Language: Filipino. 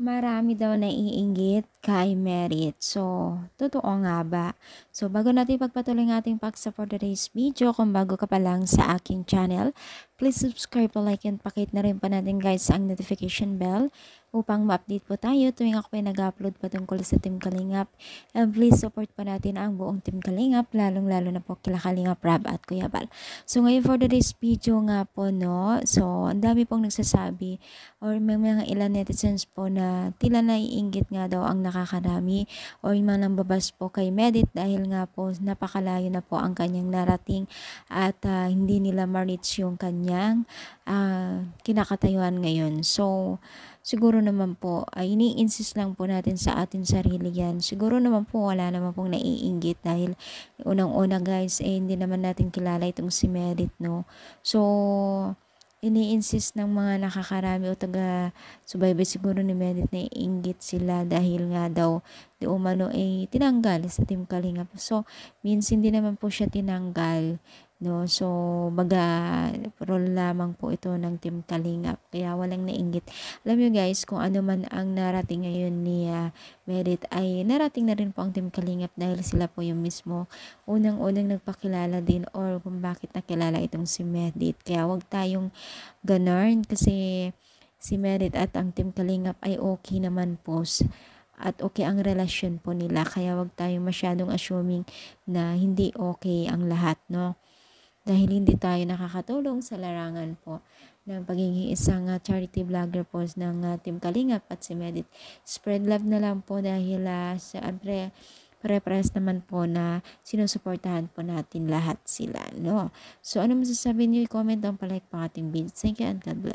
Marami daw naiinggit kay Merit. So, totoo nga ba? So, bago natin pagpatuloy ng ating paksa for today's video, kung bago ka pa lang sa aking channel, please subscribe, like, and pakit na rin pa natin guys ang notification bell upang ma-update po tayo tuwing ako ay nag-upload patungkol sa Team Kalingap. And please support pa natin ang buong Team Kalingap, lalong-lalo na po kila Kalingap Rab at Kuya Bal. So, ngayon for today's video nga po, no? So, ang dami pong nagsasabi or may mga ilan netizens po na tila naiinggit nga daw ang nakakarami or yung mga nambabas po kay Medit dahil nga po napakalayo na po ang kanyang narating at hindi nila ma-reach yung kanyang kinakatayuan ngayon. So, siguro naman po, ay ini-insist lang po natin sa atin sarili yan. Siguro naman po wala naman pong naiinggit dahil unang-una guys, hindi naman natin kilala itong si Merit, no? So, ini-insist ng mga nakakarami o taga-subaybay siguro ni Merit na iinggit sila dahil nga daw di umano ay tinanggal sa Team Kalingap. So, means hindi naman po siya tinanggal, no? So, baga role lamang po ito ng Team Kalingap. Kaya walang nainggit. Alam nyo guys, kung ano man ang narating ngayon ni Merit ay narating na rin po ang Team Kalingap dahil sila po yung mismo unang-unang nagpakilala din or kung bakit nakilala itong si Merit. Kaya wag tayong ganon kasi si Merit at ang Team Kalingap ay okay naman po at okay ang relasyon po nila. Kaya wag tayong masyadong assuming na hindi okay ang lahat, no? Dahil hindi tayo nakakatulong sa larangan po ng pagiging isang charity vlogger po ng Team Kalingap at si Medit. Spread love na lang po dahil siyempre pare-pares naman po na sinusuportahan po natin lahat sila, no? So, ano masasabi niyo? I-comment down, palike pa ating video. Thank you and God bless.